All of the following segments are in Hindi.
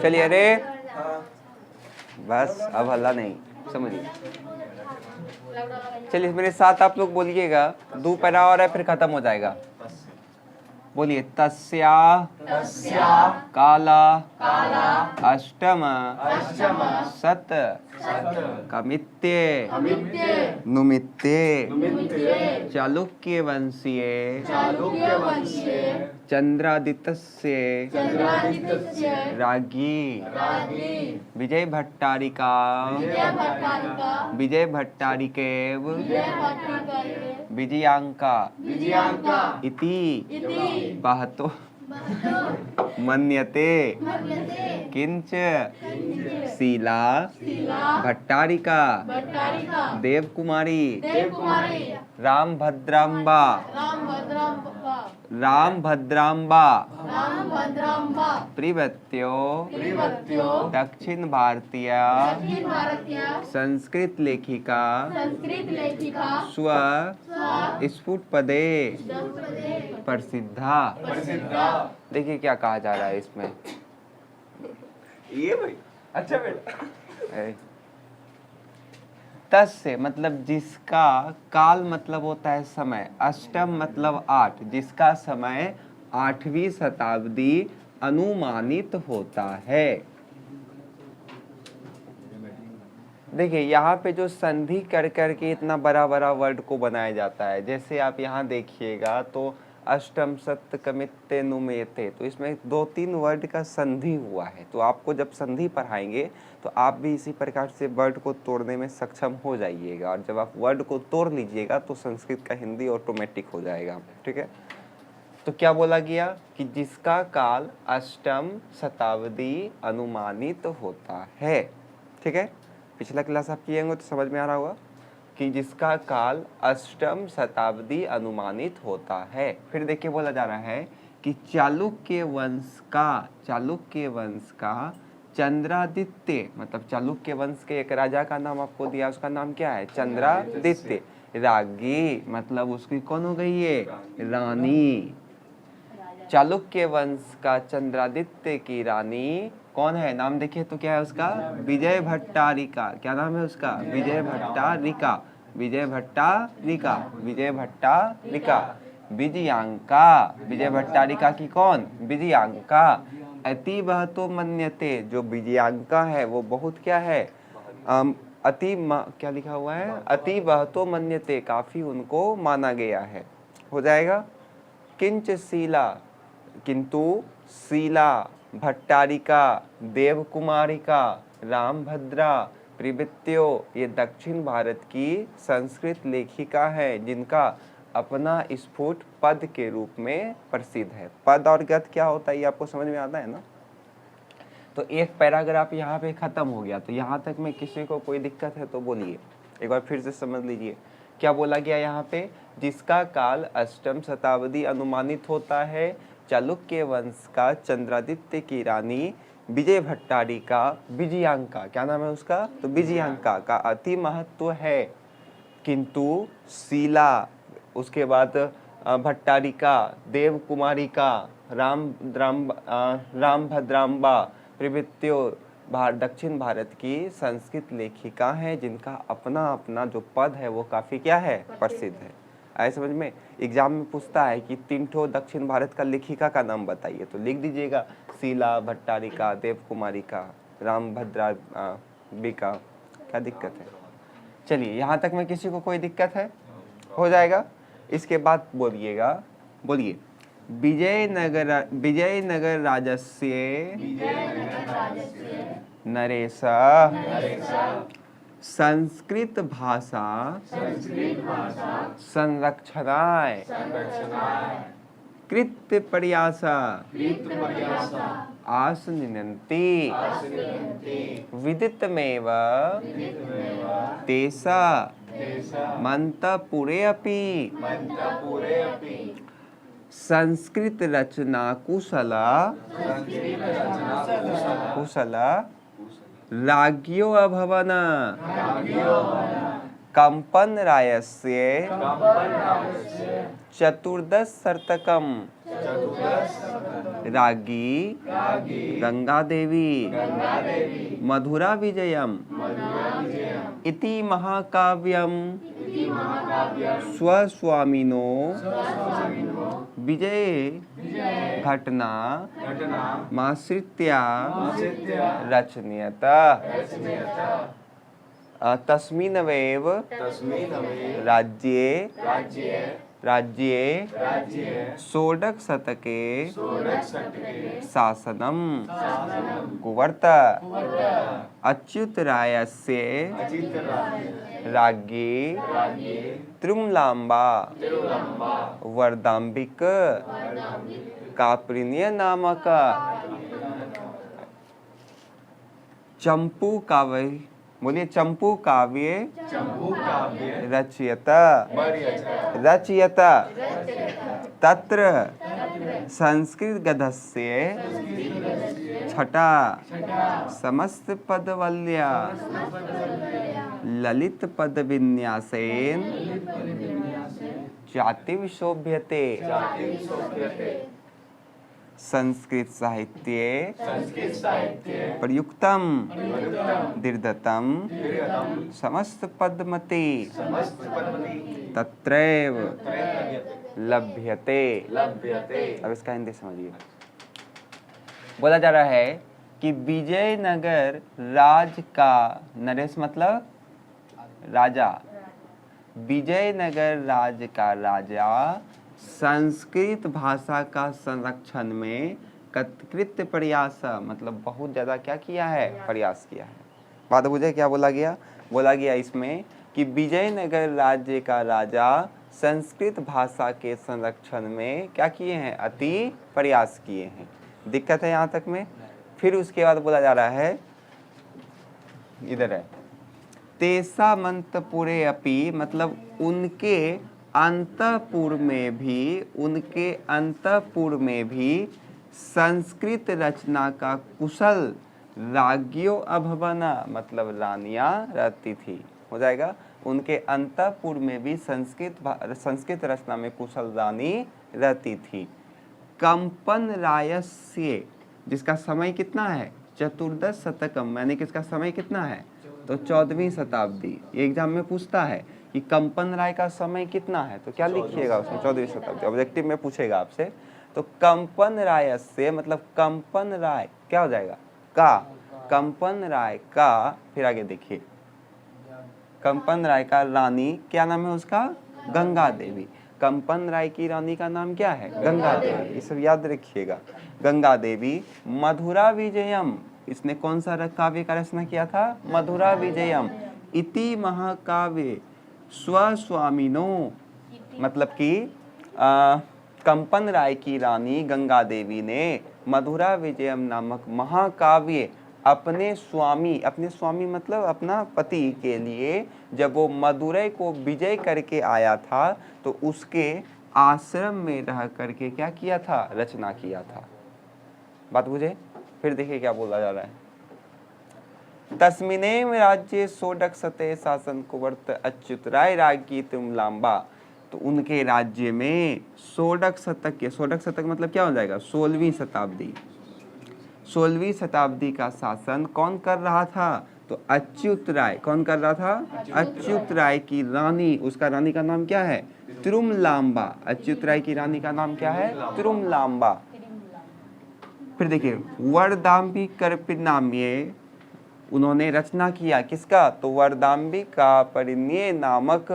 चलिए, अरे बस अब हल्ला नहीं, समझिए। चलिए मेरे साथ आप लोग बोलिएगा, 2 पैरा और है फिर खत्म हो जाएगा। बोलिए, तस्या काला अष्टम सत कमित्ये नुमित्ये चालुक्य वंशीय चंद्रादित्यस्य राज्ञी विजय भट्टारिकेव विजयांका इति बहतो मन्यते किंच शीला भट्टारिका देवकुमारी रामभद्रांबा प्रिवत्यो दक्षिण भारतीय संस्कृत लेखिका स्व स्फुट पदे प्रसिद्धा। देखिए क्या कहा जा रहा है इसमें। ये भाई अच्छा बेटा, तस्य मतलब जिसका, काल मतलब होता है समय, अष्टम मतलब 8, जिसका समय 8वीं शताब्दी अनुमानित होता है। देखिए यहाँ पे जो संधि कर कर के इतना बड़ा बड़ा वर्ड को बनाया जाता है, जैसे आप यहाँ देखिएगा तो अष्टम सत्य कमित्ते नुमेते, तो इसमें 2-3 वर्ड का संधि हुआ है। तो आपको जब संधि पढ़ाएंगे तो आप भी इसी प्रकार से वर्ड को तोड़ने में सक्षम हो जाइएगा, और जब आप वर्ड को तोड़ लीजिएगा तो संस्कृत का हिंदी ऑटोमेटिक हो जाएगा। ठीक है, तो क्या बोला गया कि जिसका काल अष्टम शताब्दी अनुमानित होता है। ठीक है, पिछला क्लास आप किए होंगे तो समझ में आ रहा होगा कि जिसका काल अष्टम शताब्दी अनुमानित होता है। फिर देखिए बोला जा रहा है कि चालुक्य वंश का चंद्रादित्य, मतलब चालुक्य वंश के एक राजा का नाम आपको दिया, उसका नाम क्या है? चंद्रादित्य। राज्ञी मतलब उसकी कौन हो गई है? रानी। चालुक्य वंश का चंद्रादित्य की रानी कौन है? नाम देखिए तो क्या है उसका? विजय भट्टारिका। क्या नाम है उसका? विजय भट्टारिका। विजयांका। विजय भट्टारिका की कौन? विजयांका। अति बहतो मन्यते, जो विजयांका है वो बहुत क्या है? क्या लिखा हुआ है? अति बहतो मन्यते, काफी उनको माना गया है। हो जाएगा। किंच शीला, किंतु शीला भट्टारिका देवकुमारिका रामभद्रा प्रिवृत्यो, ये दक्षिण भारत की संस्कृत लेखिका है जिनका अपना स्फुट पद के रूप में प्रसिद्ध है। पद और गद क्या होता है ये आपको समझ में आता है ना? तो एक पैराग्राफ यहाँ पे खत्म हो गया। तो यहाँ तक में किसी को कोई दिक्कत है तो बोलिए, एक बार फिर से समझ लीजिए क्या बोला गया यहाँ पे। जिसका काल अष्टम शताब्दी अनुमानित होता है, चालुक्य वंश का चंद्रादित्य की रानी विजय भट्टारिका विजयांका, क्या नाम है उसका? तो विजयांका का अति महत्व है, किंतु शीला, उसके बाद भट्टारिका, देवकुमारिका, रामभद्रांबा प्रभृत्यो दक्षिण भारत की संस्कृत लेखिका हैं जिनका अपना अपना जो पद है वो काफी क्या है? प्रसिद्ध है। आए समझ में? एग्जाम में पूछता है कि 3 ठो दक्षिण भारत का लेखिका का नाम बताइए, तो लिख दीजिएगा शीला भट्टारिका, देवकुमारिका, रामभद्रांबिका। क्या दिक्कत है? चलिए यहाँ तक में किसी को कोई दिक्कत है? हो जाएगा। इसके बाद बोलिएगा, बोलिए, विजयनगर राजस्य नरेश संस्कृत भाषा संरक्षणाय कृत प्रयास आसनिनन्ति विदितमेव तेषा मन्तपुरे अपि संस्कृत रचना कुशल राज्ञो अभवन कंपन रायस्य चतुर्दश सर्तकम रागी गंगा देवी मधुरा विजयम इति महाकाव्यम स्वस्वामिनो विजय घटना माश्रित्या रचनीयत तस्मिन्नेव राज्ये षोडश शतके शासनम कुवर्त अच्युतरायस्य राज्ञी त्रिमलाम्बा वरदाम्बिक काप्रिन्य नामक चंपू काव्य, बोलिए चंपू काव्य रचयत तत्र संस्कृत गद्यस्य छटा समस्त पदवल्या ललित पद विन्यासेन जातिं शोभ्यते। संस्कृत साहित्ये प्रयुक्तम दीर्घतम समस्त पदमति तत्रैव लभ्यते। अब इसका हिंदी समझिए। बोला जा रहा है कि विजयनगर राज का, नरेश मतलब राजा, विजयनगर राज का राजा संस्कृत भाषा का संरक्षण में कृत प्रयास, मतलब बहुत ज़्यादा क्या किया है, प्रयास किया है। बात बुझे क्या बोला गया? बोला गया इसमें कि विजयनगर राज्य का राजा संस्कृत भाषा के संरक्षण में क्या किए हैं, अति प्रयास किए हैं। दिक्कत है यहाँ तक में। फिर उसके बाद बोला जा रहा है, इधर है, तेसा मंतपुरे अपि, मतलब उनके अंतपुर में भी संस्कृत रचना का कुशल राज्ञो अभवना, मतलब रानियां रहती थी। हो जाएगा, उनके अंतपुर में भी संस्कृत रचना में कुशल रानी रहती थी। कंपन रायस्य, जिसका समय कितना है, चतुर्दश शतकम, यानी कि इसका समय कितना है, तो 14वीं शताब्दी। ये एग्जाम में पूछता है कि कंपन राय का समय कितना है, तो क्या लिखिएगा उसमें, 14वीं शताब्दी। ऑब्जेक्टिव में पूछेगा आपसे। तो कंपन राय से मतलब कंपन राय क्या हो जाएगा, का, कंपन राय का, फिर आगे देखिए, कंपन राय का रानी क्या नाम है उसका, गंगा देवी। कंपन राय की रानी का नाम क्या है, गंगा देवी। ये सब याद रखिएगा। गंगा देवी मधुरा विजयम, इसने कौन सा काव्य का रचना किया था, मधुरा विजयम इति महाकाव्य स्वस्वामिनो, मतलब कि कंपन राय की रानी गंगा देवी ने मधुरा विजयम नामक महाकाव्य अपने स्वामी मतलब अपना पति के लिए, जब वो मदुरै को विजय करके आया था तो उसके आश्रम में रह करके क्या किया था, रचना किया था। बात बुझे? फिर देखिए क्या बोला जा रहा है। तस्मिनेव राज्ये षोडश शते शासन कुवर्त अच्युतराय राज्ञी त्रिमलाम्बा, तो उनके राज्य में षोडश शतक मतलब क्या हो जाएगा, 16वीं शताब्दी। 16वीं शताब्दी का शासन कौन कर रहा था, तो अच्युत राय। कौन कर रहा था, अच्युत राय की रानी, उसका रानी का नाम क्या है, त्रिमलाम्बा। अच्युत राय की रानी का नाम क्या है, त्रिमलाम्बा। फिर देखिए, वरदाम्बी कर्पिनाम्ये, उन्होंने रचना किया किसका, तो वरदाम्बी का परिण्य नामक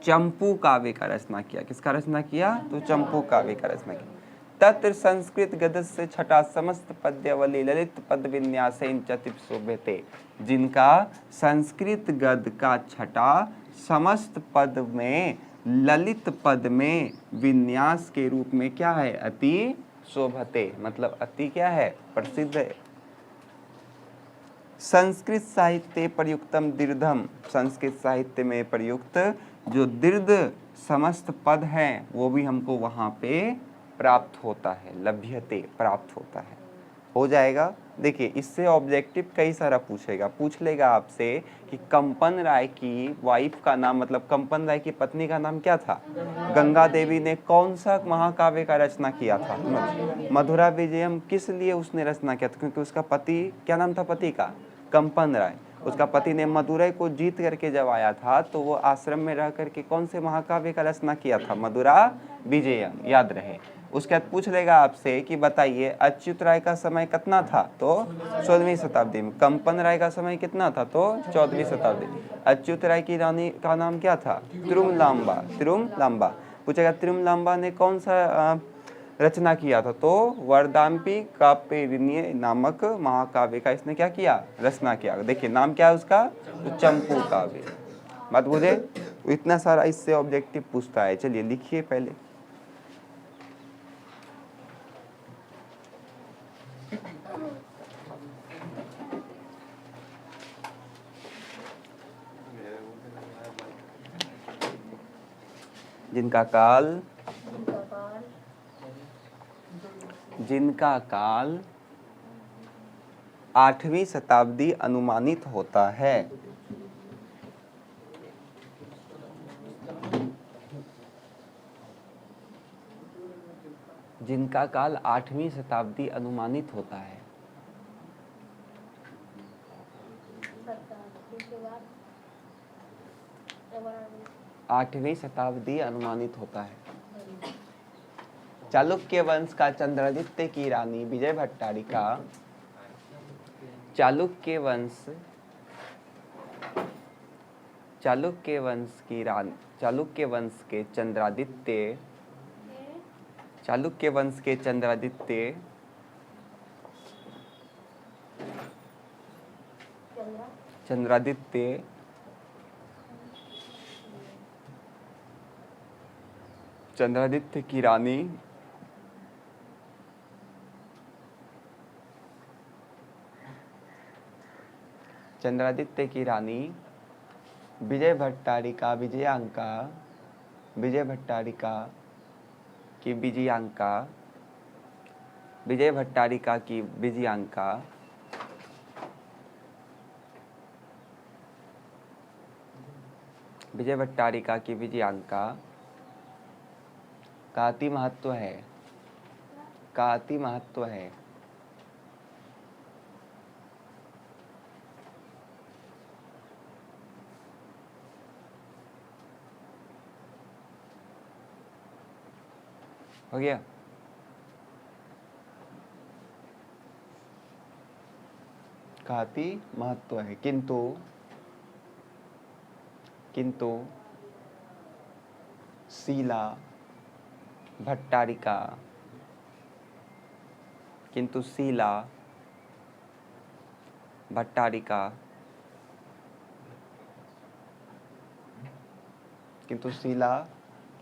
चंपू काव्य का रचना किया। किसका रचना किया, तो चंपू काव्य का रचना किया। तत्र संस्कृत गद्य से छठा समस्त पद्यावली ललित पद विन्यास शोभ्यते, जिनका संस्कृत गद्य का छठा समस्त पद में ललित पद में विन्यास के रूप में क्या है, अति शोभते, मतलब अति क्या है, प्रसिद्ध है। संस्कृत साहित्य प्रयुक्तम दीर्घम, संस्कृत साहित्य में प्रयुक्त जो दीर्घ समस्त पद हैं वो भी हमको वहाँ पे प्राप्त होता है, लभ्यते प्राप्त होता है। हो जाएगा। देखिए इससे ऑब्जेक्टिव कई सारा पूछ लेगा आपसे कि कंपन राय की वाइफ का नाम, मतलब कंपन राय की पत्नी का नाम क्या था? गंगा देवी ने कौन सा महाकाव्य का रचना किया था? मधुरा विजयम किस लिए उसने रचना किया था? क्योंकि उसका पति, क्या नाम था पति का? कंपन राय। उसका पति ने मदुरै को जीत करके जब आया था तो वो आश्रम में रह करके कौन से महाकाव्य का रचना किया था? मधुरा विजयम, याद रहे। उसके बाद पूछ लेगा आपसे कि बताइए अच्युत राय का समय कितना था? तो 16वीं शताब्दी में। कंपन राय का समय कितना था? तो 14वीं शताब्दी। अच्युत राय की रानी का नाम क्या था? तिरुमलांबा। तिरुमलांबा। पूछेगा तिरुमलांबा ने कौन सा रचना किया था? तो वरदाम्पी कापेरिनिये नामक महाकाव्य का इसने क्या किया? रचना किया। देखिए नाम क्या है उसका? तो चंपू काव्य। बात बुझे? इतना सारा इससे ऑब्जेक्टिव पूछता है। चलिए लिखिए पहले। जिनका काल 8वीं शताब्दी अनुमानित होता है। जिनका काल 8वीं शताब्दी अनुमानित होता है। 8वीं शताब्दी अनुमानित होता है। चालुक्य वंश का चंद्रादित्य की रानी विजय भट्टारिका, चालुक्य वंश के चंद्रादित्य की रानी विजय भट्टारिका की विजयांका का अति महत्व है। हो गया? का अति महत्व है। किंतु शीला भट्टारिका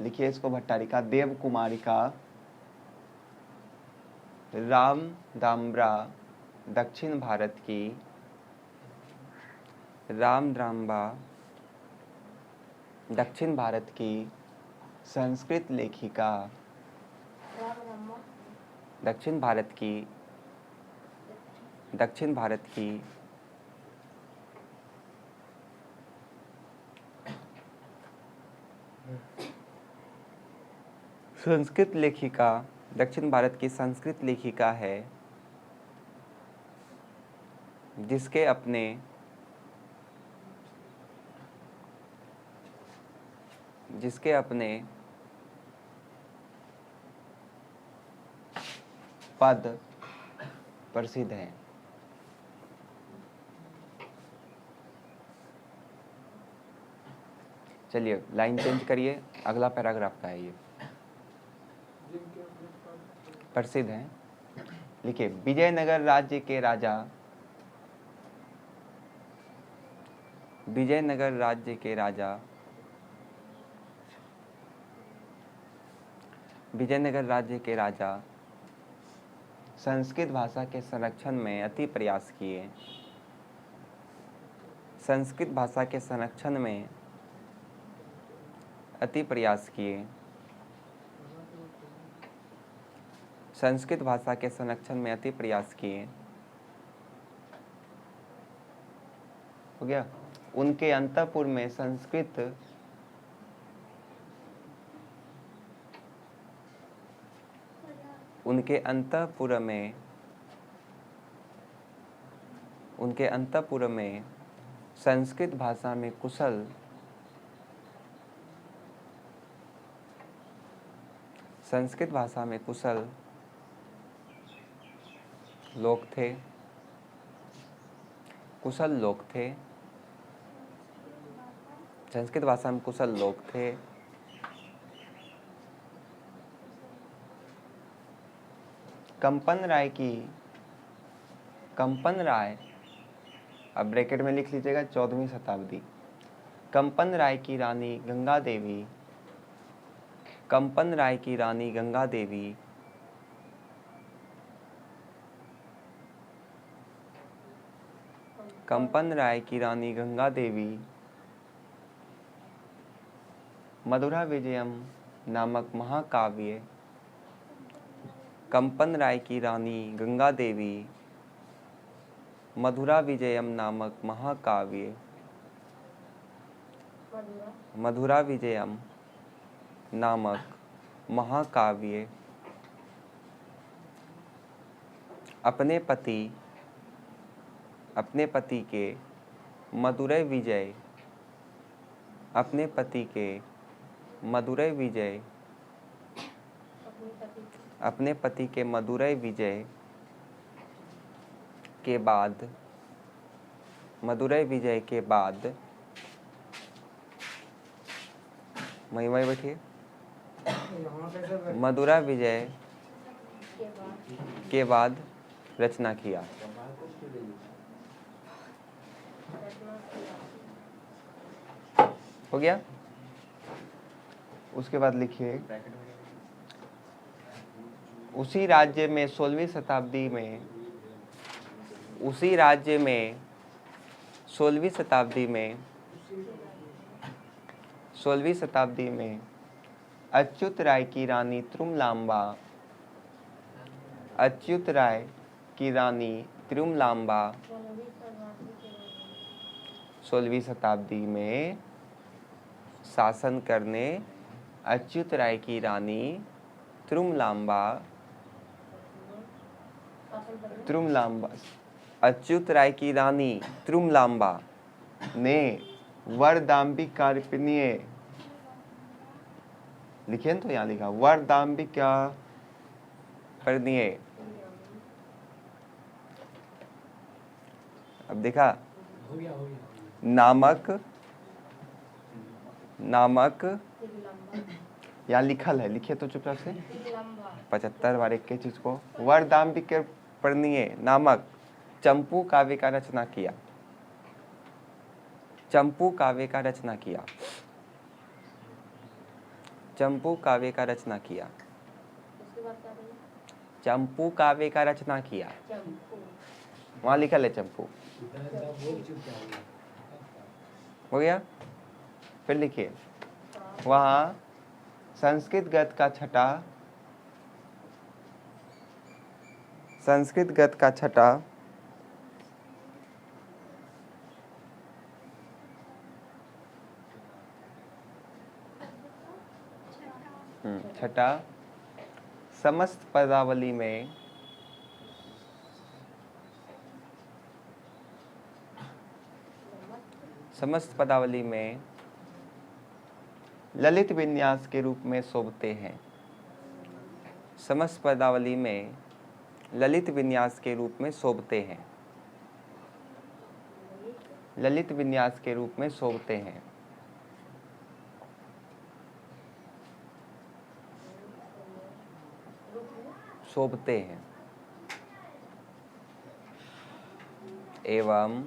लिखिए इसको भट्टारिका देव कुमारिका रामदाम्बा दक्षिण भारत की संस्कृत लेखिका दक्षिण भारत की संस्कृत लेखिका है, जिसके अपने पद प्रसिद्ध हैं। चलिए लाइन चेंज करिए, अगला पैराग्राफ का है ये। प्रसिद्ध हैं। लिखिए विजयनगर राज्य के राजा संस्कृत भाषा के संरक्षण में अति प्रयास किए। संस्कृत भाषा के संरक्षण में अति प्रयास किए। हो गया। उनके अंतःपुर में संस्कृत उनके अंतःपुर में संस्कृत भाषा में कुशल लोग थे। संस्कृत भाषा में कुशल लोग थे। कंपन राय, अब ब्रैकेट में लिख लीजिएगा 14वीं शताब्दी। कंपन राय की रानी गंगा देवी मधुरा विजयम नामक महाकाव्य अपने पति के मधुरै विजय के बाद वहीं बैठिए। मधुरा विजय के बाद रचना किया। हो गया। उसके बाद लिखिए, उसी राज्य में 16वीं शताब्दी में अच्युत राय की रानी त्रुमलांबा 16वीं शताब्दी में शासन करने अच्युत राय की रानी त्रुमलांबा ने वरदाम्बिकार्पिणीय, लिखिए तो यहाँ लिखा वरदाम्बिकार्पिणीय। अब देखा, नामक यहाँ लिखल है, लिखिए तो चुपचाप से 75 बार एक चीज को। वरदाम्बिकार्पिणीय नामक चंपू काव्य का रचना किया। चंपू काव्य का रचना किया। वहां लिखल है चंपू। हो गया। फिर लिखिए, वहां संस्कृत गद्य का छठा समस्त पदावली में ललित विन्यास के रूप में शोभते हैं। समस्त पदावली में ललित विन्यास के रूप में शोभते हैं। एवं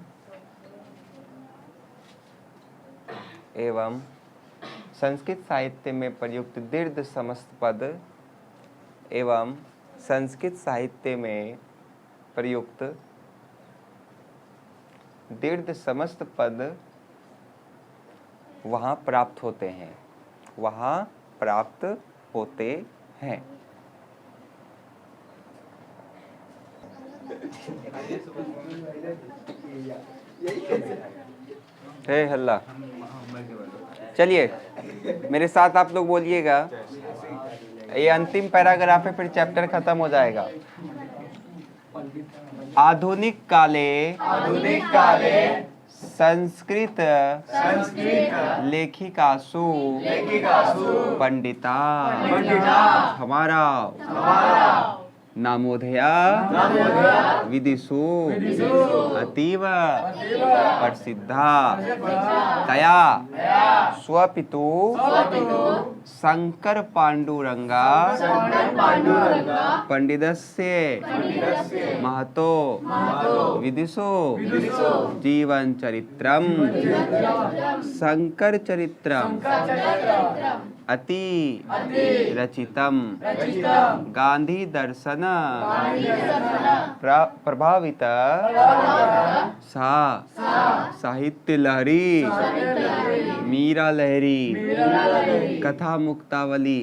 संस्कृत साहित्य में प्रयुक्त दीर्घ समस्त पद वहाँ प्राप्त होते हैं। हे हल्ला। चलिए मेरे साथ आप लोग बोलिएगा, ये अंतिम पैराग्राफ है, फिर चैप्टर खत्म हो जाएगा। आधुनिक काले संस्कृत लेखिकासु पंडिता हमारा नामोदया विदिषु अतीव प्रसिद्धा तया स्वपितु शंकर पांडुरंगा पंडितस्य महतो विदिषु जीवन चरित्रम शंकर चरित्रम अति रचितम गांधी दर्शन प्रभावित सा साहित्य लहरी मीरा लहरी कथा मुक्तावली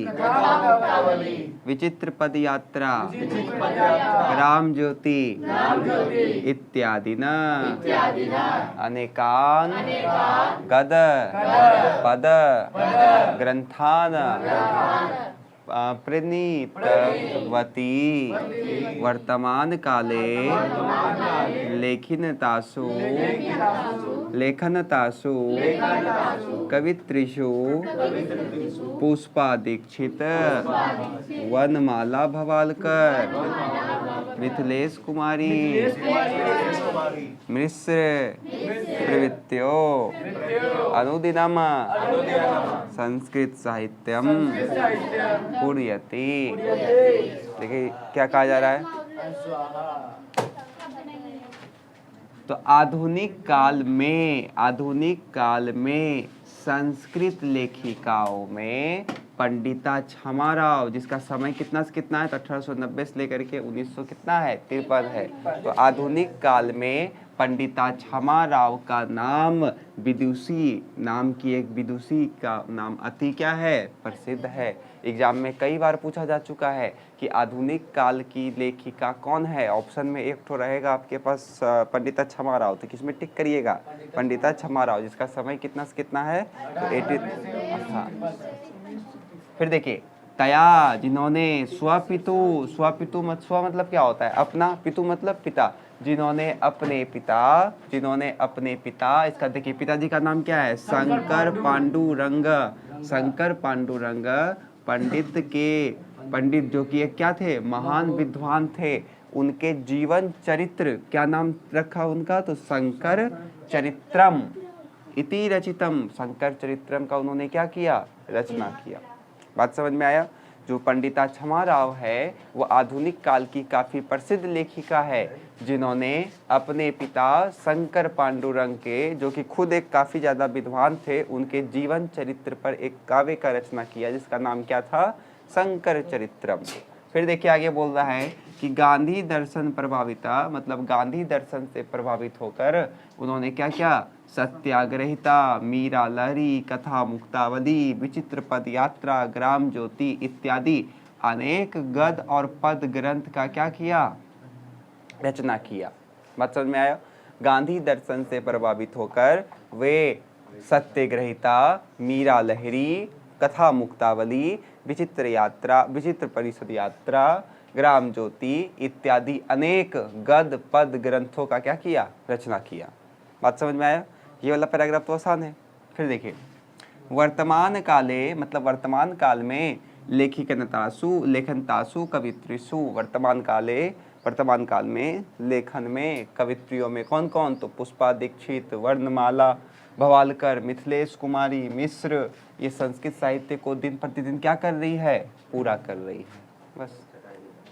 विचित्र पद यात्रा ग्राम ज्योति इत्यादि न अनेकान गद पद ग्रंथान प्रणीतवती वर्तमान काले लेखनतासु कवित्रिषु पुष्पा दीक्षित वनमाला भवालकर मिथिलेश कुमारी मिश्र प्रवृत्तियो अनुदिनम संस्कृत साहित्यम पूर्यति। देखिए क्या कहा जा रहा है, तो आधुनिक काल में संस्कृत लेखिकाओं में पंडिता क्षमा राव, जिसका समय कितना से कितना है, तो 1890 से लेकर के 1900 कितना है, 53 है। तो आधुनिक काल में पंडिता क्षमा राव का नाम विदुषी नाम की एक विदुषी का नाम अति क्या है, प्रसिद्ध है। एग्जाम में कई बार पूछा जा चुका है कि आधुनिक काल की लेखिका कौन है। ऑप्शन में एक तो रहेगा आपके पास पंडिता क्षमा राव, तो किसमें टिक करिएगा, पंडिता क्षमा राव, जिसका समय कितना से कितना है, तो 80। हाँ फिर देखिए तया, जिन्होंने स्वपितु मतलब क्या होता है, अपना, पितु मतलब पिता, जिन्होंने अपने पिता, इसका देखिए पिताजी का नाम क्या है, शंकर पांडुरंग पंडित जो कि एक क्या थे, महान विद्वान थे। उनके जीवन चरित्र क्या नाम रखा उनका, तो शंकर चरित्रम इति रचितम, शंकर चरित्रम का उन्होंने क्या किया, रचना किया। बात समझ में आया। जो पंडिता क्षमा राव है वो आधुनिक काल की काफ़ी प्रसिद्ध लेखिका है, जिन्होंने अपने पिता शंकर पांडुरंग के, जो कि खुद एक काफ़ी ज़्यादा विद्वान थे, उनके जीवन चरित्र पर एक काव्य का रचना किया, जिसका नाम क्या था, शंकर चरित्रम। फिर देखिए आगे बोल रहा है कि गांधी दर्शन प्रभाविता, मतलब गांधी दर्शन से प्रभावित होकर उन्होंने क्या क्या, सत्याग्रहिता, मीरा लहरी, कथा मुक्तावली, विचित्र पद यात्रा, ग्राम ज्योति इत्यादि अनेक गद और पद ग्रंथ का क्या किया, रचना किया। बात समझ में आया। गांधी दर्शन से प्रभावित होकर वे सत्याग्रहिता, मीरा लहरी, कथा मुक्तावली, विचित्र परिषद यात्रा, ग्राम ज्योति इत्यादि अनेक गद पद ग्रंथों का क्या किया, रचना किया। बात समझ में आया। ये वाला पैराग्राफ तो आसान है। फिर देखिए वर्तमान काले, मतलब वर्तमान काल में लेखनतासु कवित्रिषु, वर्तमान काल में लेखन में कवित्रियों में कौन कौन, तो पुष्पा दीक्षित, वर्णमाला भवालकर, मिथिलेश कुमारी, मिश्र, ये संस्कृत साहित्य को दिन प्रतिदिन क्या कर रही है, पूरा कर रही है। बस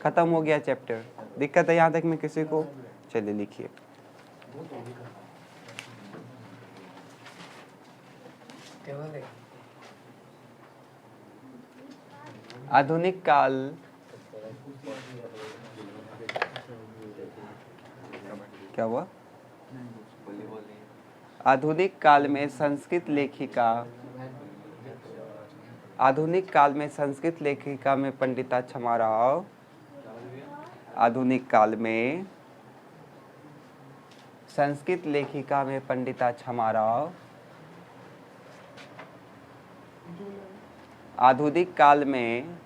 खत्म हो गया चैप्टर। दिक्कत है यहाँ तक में किसी को? चलिए लिखिए। आधुनिक काल क्या हुआ? आधुनिक काल में संस्कृत लेखिका में पंडिता क्षमा राव आधुनिक काल में संस्कृत लेखिका में पंडिता क्षमा राव। आधुनिक काल में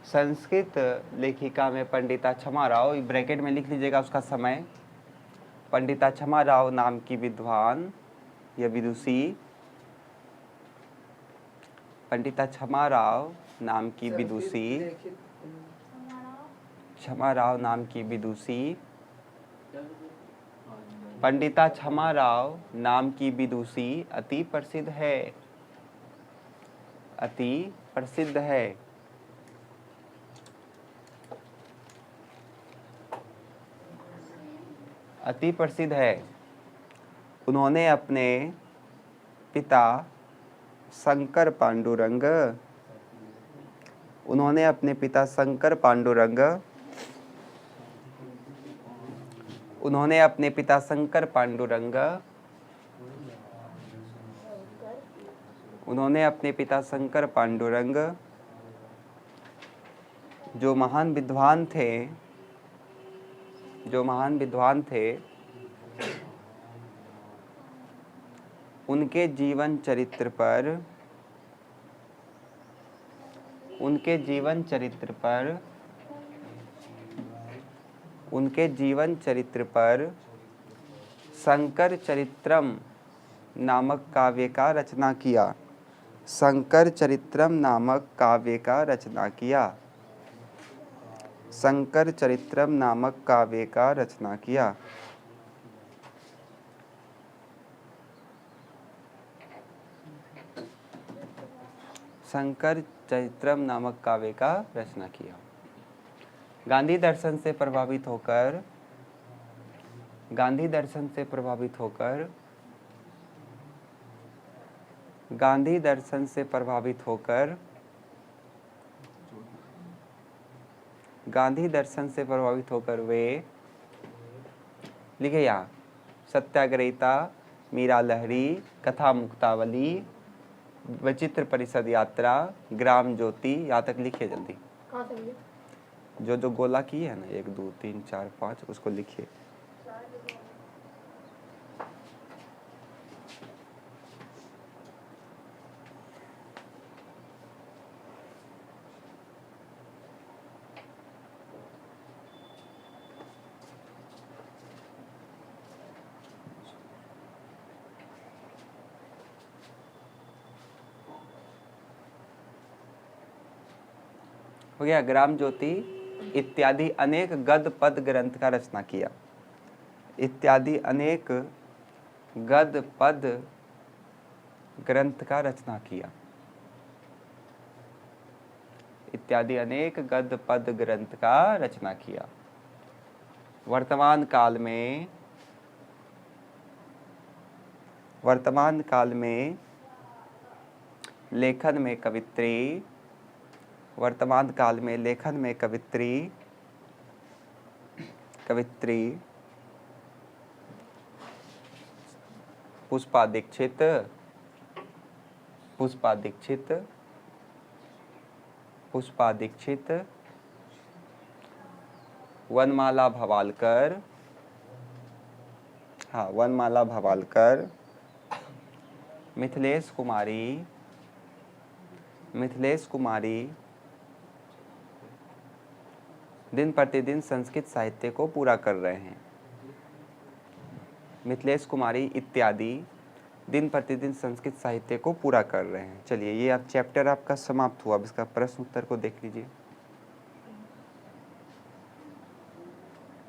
संस्कृत लेखिका में पंडिता क्षमा राव, ब्रैकेट में लिख लीजिएगा उसका समय। पंडिता क्षमा राव नाम की विद्वान या विदुषी, पंडिता क्षमा राव नाम की विदुषी, क्षमा राव नाम की विदुषी, पंडिता क्षमा राव नाम की विदुषी अति प्रसिद्ध है, अति प्रसिद्ध है। अति प्रसिद्ध है। उन्होंने अपने पिता शंकर पांडुरंग, उन्होंने अपने पिता शंकर पांडुरंग, उन्होंने अपने पिता शंकर पांडुरंग, उन्होंने अपने पिता शंकर पांडुरंग जो महान विद्वान थे, जो महान विद्वान थे, उनके जीवन चरित्र पर, उनके जीवन चरित्र पर, उनके जीवन चरित्र पर शंकर चरित्रम नामक काव्य का रचना किया, शंकर चरित्रम नामक काव्य का रचना किया, शंकर चरित्रम नामक काव्य का रचना किया। शंकर चरित्रम नामक काव्य का रचना किया। गांधी दर्शन से प्रभावित होकर, गांधी दर्शन से प्रभावित होकर, गांधी दर्शन से प्रभावित होकर, गांधी दर्शन से प्रभावित होकर वे, लिखे यहाँ, सत्याग्रहिता, मीरा लहरी, कथा मुक्तावली, विचित्र परिषद यात्रा, ग्राम ज्योति, यहाँ तक लिखिए जल्दी। जो जो गोला की है ना, 1 2 3 4 5, उसको लिखिए। हो गया। ग्राम ज्योति इत्यादि अनेक गद्य पद ग्रंथ का रचना किया, इत्यादि अनेक गद्य पद ग्रंथ का रचना किया, इत्यादि अनेक गद्य पद ग्रंथ का रचना किया। वर्तमान काल में, वर्तमान काल में लेखन में कवित्री, वर्तमान काल में लेखन में कवित्री, कवित्री पुष्पा दीक्षित, पुष्पा दीक्षित, पुष्पा दीक्षित, वनमाला भवालकर, हाँ वनमाला भवालकर, मिथिलेश कुमारी, मिथिलेश कुमारी दिन प्रतिदिन संस्कृत साहित्य को पूरा कर रहे हैं। मिथिलेश कुमारी इत्यादि दिन प्रतिदिन संस्कृत साहित्य को पूरा कर रहे हैं। चलिए, ये आप चैप्टर आपका समाप्त हुआ। अब इसका प्रश्न उत्तर को देख लीजिए।